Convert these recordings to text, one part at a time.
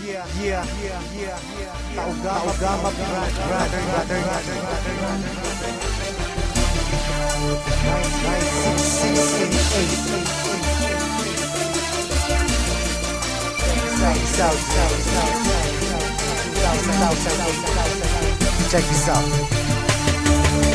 Taugama Check this out.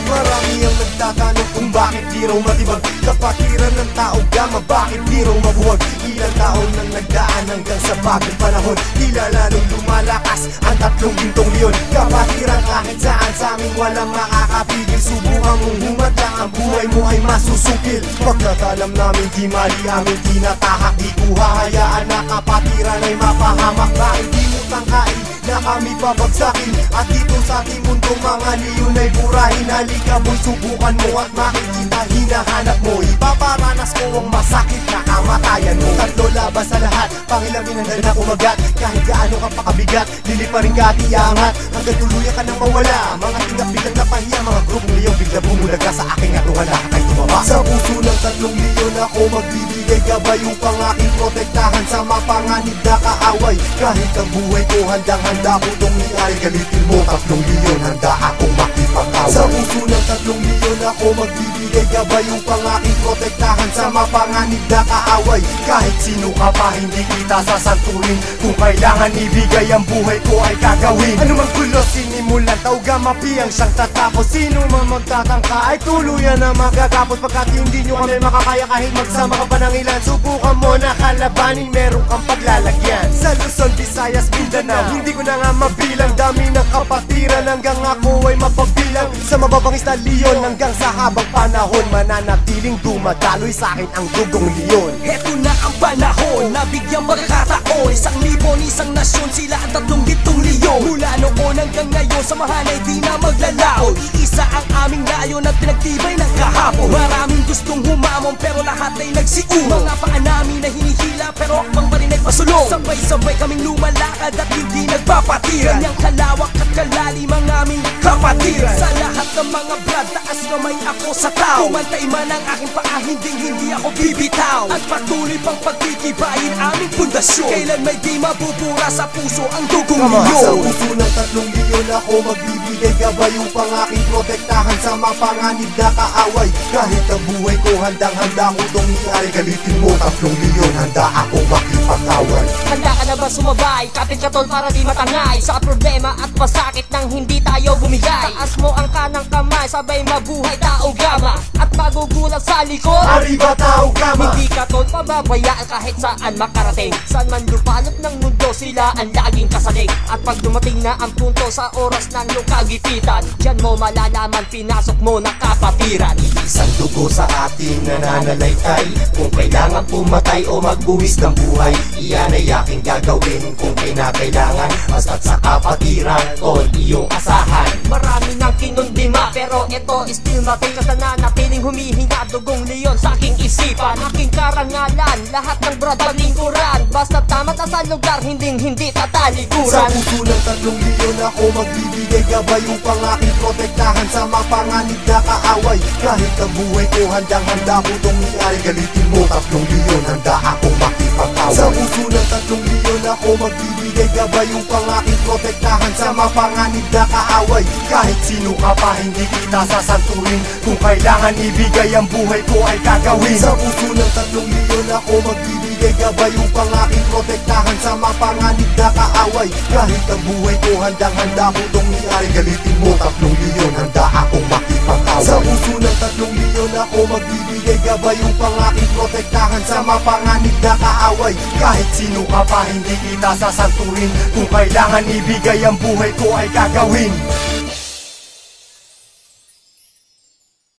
Marami ang nagtatanong kung bakit di raw matibag kapatiran ng tao gama, bakit di raw mabuwag. Ilang taon nang nagdaan hanggang sa bagong panahon, tila lalong lumalakas ang tatlong gintong leon. Kapatiran kahit saan sa aming walang makakapigil. Subukan mong humadlang, ang buhay mo ay masusukil. Pagkatalam namin di mali aming tinatahak, di ko hahayaan na kapatiran ay mapahamak. Bakit di mo tangkain na kami babagsakin? At dito sa ating mundo mga leon ay burahin. Halika mo'y subukan mo at makikita hinahanap mo. Ipaparanas ko ang masakit na kamatayan mo. Tatlo labas sa lahat, pangilamin hanggang na umagat. Kahit gaano ka pakabigat, liliparin ka at iangat hanggang tuluyan ka nang mawala. Mga tingap biglang napahiya, mga grupong leon bigla bumulag ka sa aking atuhan. Lahat ay tumaba. Sa puso ng tatlong leon ako magbibigay gabay upang aking protektahan sa mapanganib na kaaway. Kahit ang buhay ko handang-handa ko itong iari. Galitin mo tatlong leon, handa akong makipag-away. Sa puso ng tatlong leon ako magbibigay gabay upang aking protektahan sa mapanganib na kaaway. Kahit sino ka pa hindi kita sasanturin, kung kailangan ibigay ang buhay ko ay gagawin. Anumang gulo sinimulan, taugama piyang siyang tatapos. Sino man magtatangka ay tuluyan na magagapos. Pagkat hindi nyo kami makakaya kahit magsama ka pa ng ilan. Subukan mo na kalabanin, meron kang paglalagyan. Sa Luzon, Visayas, Mindanao, hindi ko na nga mabilang. Dami ng kapatiran hanggang ako ay mapagbilang. Sa mababangis na leon hanggang sa habang panahon, mananatiling dumadaloy sa akin ang dugong leon. Heto na ang panahon, nabigyang pagkakataon. 1,000 isang nasyon, sila ang tatlong gintong leon. Mula noon hanggang ngayon, samahan ay di na maglalaon. Iisa ang aming layon at pinagtibay ng kahapon. Maraming gustong humamon pero lahat ay nagsiuno. Mga paa namin na hinihila pero akbang pa rin ay pasulong. Sabay-sabay kaming lumalakad at hindi nagpapatiran. Ganyang kalawak at kalalim ang aming kapatiran. Sa lahat ng mga brad, taas kamay ako sa tao. Kumantay man ang aking paa, hindi ako bibitaw. At patuloy pang pagtitibayin aming pundasyon. Kailan may di mabubura sa puso ang dugong leon. Sa puso ng tatlong leon ako magbibigay gabay upang aking protektahan sa mapanganib na kaaway. Kahit ang buhay ko handang-handa ko itong iari. Galitin mo tatlong leon, handa akong makipag-away. Handa ka na ba sumabay? Kapit ka tol para di matangay sa problema at masakit nang hindi tayo bumigay. Taas mo ang kanang kamay, sabay mabuhay taugama. At magugulat sa likod, Arriba taugama. hindi ka tol pababayaan kahit saan makarating. Saan man lupalop ng mundo, sila ang laging kasalig. At pag dumating na ang punto sa oras ng iyong kagipitan, diyan mo malalaman pinasok mo na kapatiran. Isang dugo sa ating nananalaytay. Kung kailangan pumatay o magbuwis ng buhay, iyan ay aking gagawin kung kinakailangan. Basta't sa kapatiran, tol, iyong asahan. Marami nang kinundima pero ito still matin. Kasi nanatiling humihinga dugong leon sa aking isipan. Aking karangalan, lahat ng brad lingkuran. Basta tama na sa lugar, hindi tatalikuran. Sa puso ng tatlong leon ako magbibigay gabay upang aking protektahan sa mapanganib na kaaway. Kahit ang buhay ko handang-handa ko itong iari. Galitin mo tatlong leon, handa akong makipag-away. Sa puso ng tatlong leon ako magbibigay gabay upang aking protektahan sa mapanganib na kaaway. Kahit sino ka pa hindi kita sasanturin, kung kailangan ibigay ang buhay ko ay gagawin. Sa puso ng tatlong leon ako magbibigay gabay upang aking protektahan sa mapanganib na kaaway. Kahit ang buhay ko handang-handa ko itong iari. Galitin mo tatlong leon, handa akong makipag-away. Sa puso ng tatlong leon ako magbibigay gabay upang aking protektahan sa mapanganib na kaaway. Kahit sino ka pa hindi kita sasanturin, kung kailangan ibigay ang buhay ko ay gagawin.